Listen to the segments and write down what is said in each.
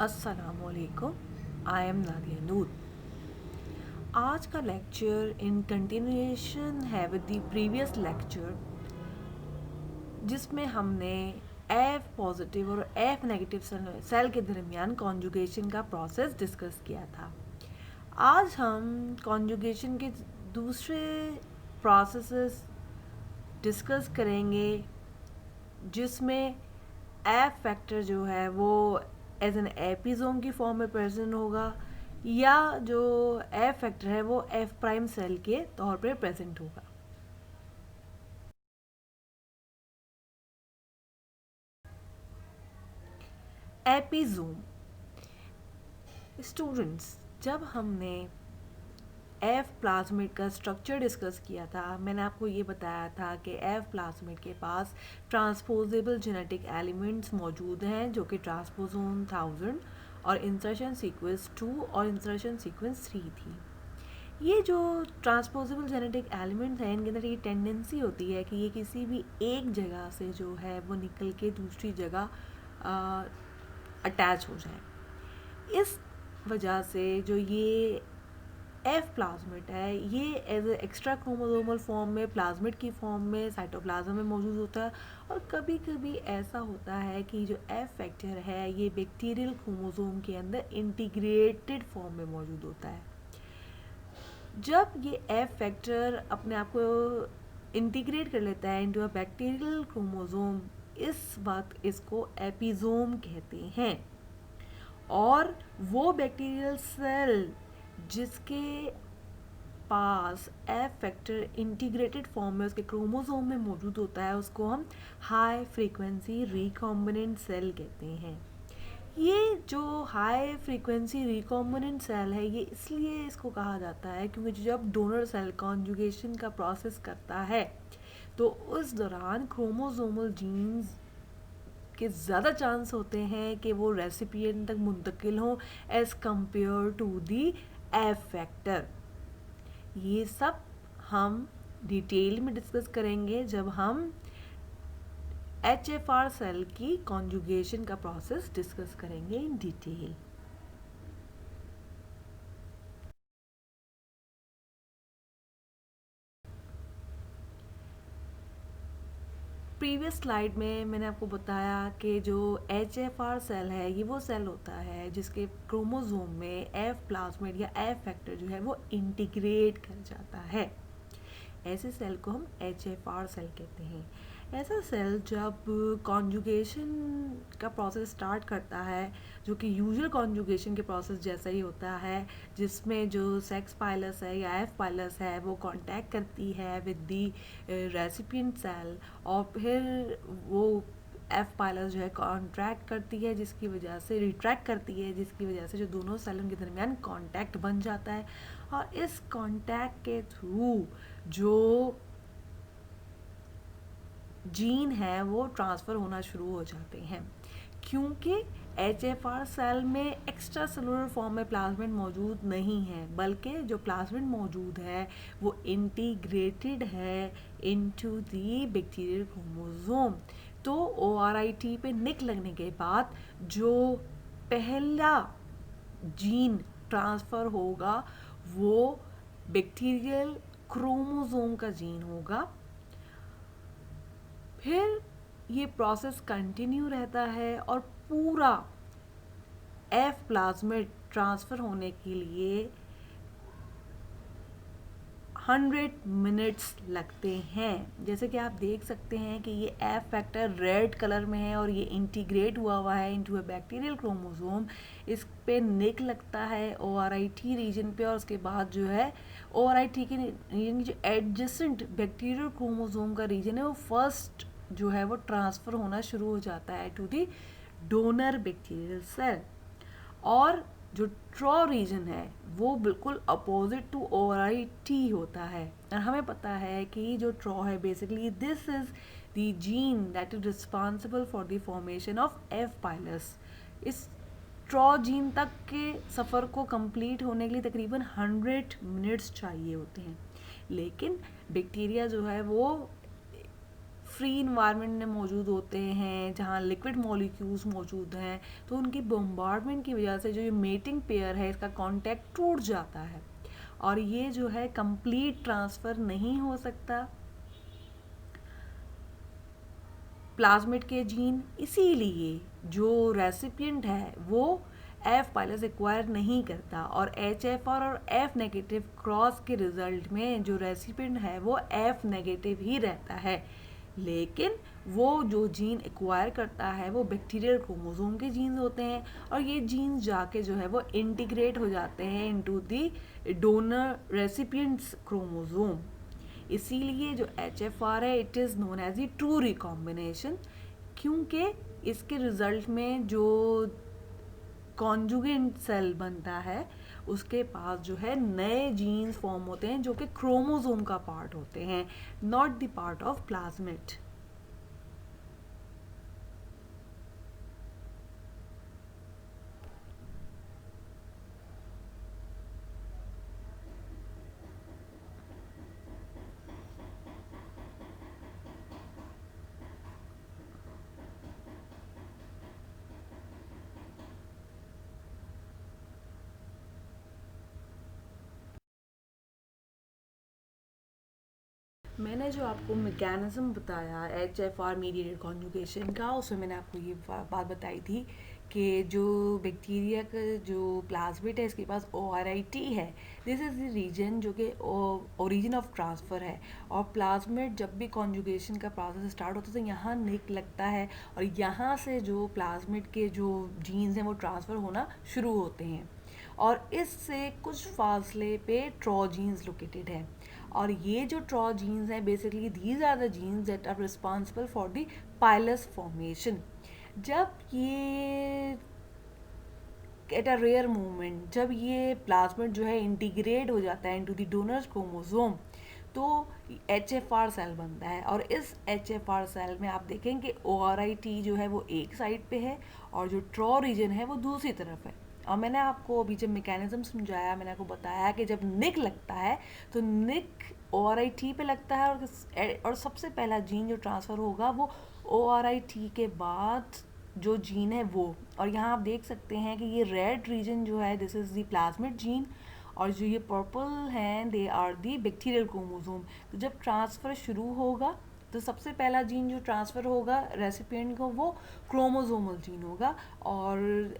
अस्सलामुअलैकुम। I am Nadia नूर। आज का लेक्चर इन कंटिन्यूएशन है विद द प्रीवियस लेक्चर, जिसमें हमने एफ पॉजिटिव और एफ नेगेटिव सेल के दरमियान कॉन्जुगेशन का प्रोसेस डिस्कस किया था। आज हम कॉन्जुगेशन के दूसरे प्रोसेसेस डिस्कस करेंगे, जिसमें एफ फैक्टर जो है वो एज एन एपिसोम की फॉर्म में प्रेजेंट होगा, या जो एफ फैक्टर है वो एफ प्राइम सेल के तौर पे प्रेजेंट होगा। एपिसोम स्टूडेंट्स, जब हमने एफ प्लाज्मिड का स्ट्रक्चर डिस्कस किया था, मैंने आपको ये बताया था कि एफ प्लाज्मिड के पास ट्रांसपोजेबल जेनेटिक एलिमेंट्स मौजूद हैं, जो कि ट्रांसपोसोम 1000 और इंसर्शन सीक्वेंस 2 और इंसर्शन सीक्वेंस 3 थी। ये जो ट्रांसपोजेबल जेनेटिक एलिमेंट्स हैं, इनके अंदर ये टेंडेंसी होती है कि ये किसी भी एक जगह से जो है वो निकल के दूसरी जगह अटैच हो जाए। इस वजह से जो ये एफ प्लाज्मिड है, ये as a extra chromosomal form में, प्लाज्मिड की फॉर्म में साइटोप्लाज्म में मौजूद होता है। और कभी कभी ऐसा होता है कि जो एफ फैक्टर है ये बैक्टीरियल क्रोमोसोम के अंदर इंटीग्रेटेड फॉर्म में मौजूद होता है। जब ये एफ फैक्टर अपने आप को इंटीग्रेट कर लेता है इनटू अ बैक्टीरियल क्रोमोसोम, इस वक्त इसको एपिसोम कहते हैं। और वो बैक्टीरियल सेल जिसके पास एफ फैक्टर इंटीग्रेटेड फॉर्म में उसके क्रोमोसोम में मौजूद होता है, उसको हम हाई फ्रीक्वेंसी रिकॉम्बिनेंट सेल कहते हैं। ये जो हाई फ्रीक्वेंसी रिकॉम्बिनेंट सेल है, ये इसलिए इसको कहा जाता है क्योंकि जब डोनर सेल कॉन्जुगेशन का प्रोसेस करता है तो उस दौरान क्रोमोसोमल जीन्स के ज़्यादा चांस होते हैं कि वो रेसिपिएंट तक मुंतकिल हों as compare to the F factor. ये सब हम डिटेल में डिस्कस करेंगे जब हम HFR सेल की कॉन्जुगेशन का प्रोसेस डिस्कस करेंगे इन डिटेल। प्रीवियस स्लाइड में मैंने आपको बताया कि जो HFR सेल है ये वो सेल होता है जिसके क्रोमोसोम में एफ प्लाज्मिड या एफ फैक्टर जो है वो इंटीग्रेट कर जाता है। ऐसे सेल को हम HFR सेल कहते हैं। ऐसा सेल जब कॉन्जुगेशन का प्रोसेस स्टार्ट करता है, जो कि यूजुअल कॉन्जुगेशन के प्रोसेस जैसा ही होता है, जिसमें जो सेक्स पाइलस है या एफ पाइलस है वो कांटेक्ट करती है विद दी रेसिपिएंट सेल, और फिर वो एफ पाइलस जो है कॉन्ट्रैक्ट करती है, जिसकी वजह से रिट्रैक्ट करती है, जिसकी वजह से जो दोनों सेलों के दरमियान कांटेक्ट बन जाता है। और इस कांटेक्ट के थ्रू जो जीन है वो ट्रांसफ़र होना शुरू हो जाते हैं, क्योंकि HFR सेल में एक्स्ट्रा सेलुलर फॉर्म में प्लाज्मिड मौजूद नहीं है, बल्कि जो प्लाज्मिड मौजूद है वो इंटीग्रेटेड है इनटू दी बैक्टीरियल क्रोमोसोम। तो ORIT पे निक लगने के बाद जो पहला जीन ट्रांसफ़र होगा वो बैक्टीरियल क्रोमोसोम का जीन होगा। फिर ये प्रोसेस कंटिन्यू रहता है और पूरा एफ प्लाज्मिड ट्रांसफ़र होने के लिए 100 मिनट्स लगते हैं। जैसे कि आप देख सकते हैं कि ये एफ फैक्टर रेड कलर में है और ये इंटीग्रेट हुआ है इनटू अ बैक्टीरियल क्रोमोसोम। इस पे निक लगता है ORIT रीजन पे, और उसके बाद जो है ORIT के रीजन की जो एडजेसेंट बैक्टीरियल क्रोमोसोम का रीजन है वो फर्स्ट जो है वो ट्रांसफ़र होना शुरू हो जाता है to the donor bacterial cell. और जो ट्रॉ रीजन है वो बिल्कुल अपोजिट टू ORIT होता है। और हमें पता है कि जो ट्रॉ है basically this is the gene that is responsible for the formation of F pilus. इस ट्रॉ जीन तक के सफ़र को कंप्लीट होने के लिए तकरीबन 100 मिनट्स चाहिए होते हैं, लेकिन बैक्टीरिया जो है वो फ्री इन्वायरमेंट में मौजूद होते हैं, जहाँ लिक्विड मॉलिक्यूल्स मौजूद हैं, तो उनकी बॉम्बार्डमेंट की वजह से जो ये मेटिंग पेयर है इसका कांटेक्ट टूट जाता है और ये जो है कंप्लीट ट्रांसफ़र नहीं हो सकता प्लाज्मिड के जीन। इसीलिए जो रेसिपिएंट है वो एफ पाइलस एक्वायर नहीं करता और एच एफ और एफ नेगेटिव क्रॉस के रिजल्ट में जो रेसिपिएंट है वो एफ नेगेटिव ही रहता है, लेकिन वो जो जीन एक्वायर करता है वो बैक्टीरियल क्रोमोसोम के जीन्स होते हैं और ये जीन्स जाके जो है वो इंटीग्रेट हो जाते हैं into the donor recipients chromosome. इसीलिए जो एच एफ आर है it is known as the true recombination, क्योंकि इसके रिजल्ट में जो कॉन्जुगेंट सेल बनता है उसके पास जो है नए जीन्स फॉर्म होते हैं जो कि क्रोमोसोम का पार्ट होते हैं, not the part of plasmid. मैंने जो आपको मैकेनिज्म बताया H F are mediated conjugation का, उसमें मैंने आपको ये बात बताई थी कि जो बैक्टीरिया का जो प्लाज्मिड है इसके पास ORIT है, दिस इज़ द रीजन जो कि ओरिजिन ऑफ ट्रांसफ़र है। और प्लाज्मिड जब भी कॉन्जुगेशन का प्रोसेस स्टार्ट होता है तो यहाँ निक लगता है और यहाँ से जो प्लाज्मिड के जो जीन्स हैं वो ट्रांसफ़र होना शुरू होते हैं और इससे कुछ फासले पे ट्रॉ जीन्स लोकेटेड है और ये जो ट्रॉ जीन्स हैं basically these are the genes that are responsible for the pilus formation. जब ये एट अ रेयर मोमेंट जब ये प्लाज्मिड जो है इंटीग्रेट हो जाता है इनटू द डोनर्स क्रोमोसोम तो HFR सेल बनता है और इस HFR सेल में आप देखेंगे ORIT जो है वो एक साइड पे है और जो ट्रॉ रीजन है वो दूसरी तरफ है। और मैंने आपको अभी जब मैकेनिज्म समझाया मैंने आपको बताया कि जब निक लगता है तो निक ORIT पे लगता है और सबसे पहला जीन जो ट्रांसफ़र होगा वो ORIT के बाद जो जीन है वो। और यहाँ आप देख सकते हैं कि ये रेड रीजन जो है this is the plasmid gene और जो ये पर्पल हैं they are the bacterial chromosome. तो जब ट्रांसफ़र शुरू होगा तो सबसे पहला जीन जो ट्रांसफ़र होगा रेसिपिएंट को वो क्रोमोसोमल जीन होगा और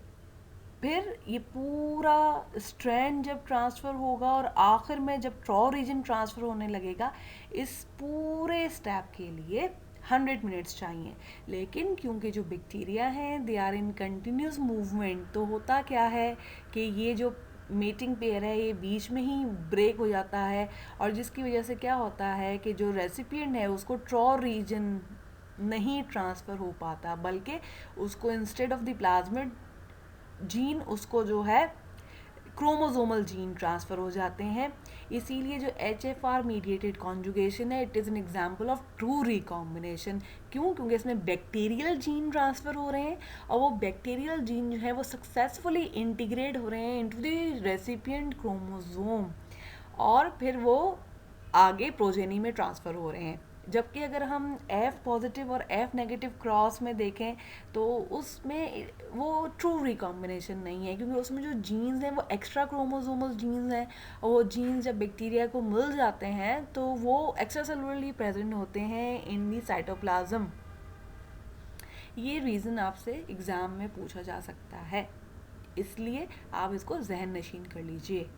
फिर ये पूरा स्ट्रैंड जब ट्रांसफ़र होगा और आखिर में जब ट्रॉ रीजन ट्रांसफ़र होने लगेगा इस पूरे स्टेप के लिए 100 मिनट्स चाहिए। लेकिन क्योंकि जो बैक्टीरिया हैं they are in continuous movement तो होता क्या है कि ये जो मेटिंग पेयर है ये बीच में ही ब्रेक हो जाता है और जिसकी वजह से क्या होता है कि जो रेसिपिएंट है उसको ट्रॉ रीजन नहीं ट्रांसफ़र हो पाता बल्कि उसको instead of the plasmid gene उसको जो है क्रोमोसोमल जीन ट्रांसफ़र हो जाते हैं। इसीलिए जो HFR मीडिएटेड कॉन्जुगेशन है it is an example of true recombination. क्यों? क्योंकि इसमें बैक्टीरियल जीन ट्रांसफ़र हो रहे हैं और वो बैक्टीरियल जीन जो है वो सक्सेसफुली इंटीग्रेट हो रहे हैं इनटू द रेसिपिएंट क्रोमोसोम और फिर वो आगे प्रोजेनी में ट्रांसफ़र हो रहे हैं। जबकि अगर हम F पॉजिटिव और F नेगेटिव क्रॉस में देखें तो उसमें वो ट्रू रिकॉम्बिनेशन नहीं है क्योंकि उसमें जो जीन्स हैं वो एक्स्ट्रा क्रोमोसोमल जीन्स हैं और वो जीन्स जब बैक्टीरिया को मिल जाते हैं तो वो एक्स्ट्रा सेलुलरली प्रेजेंट होते हैं इन दी साइटोप्लाज्म। ये रीज़न आपसे एग्ज़ाम में पूछा जा सकता है, इसलिए आप इसको जहन नशीन कर लीजिए।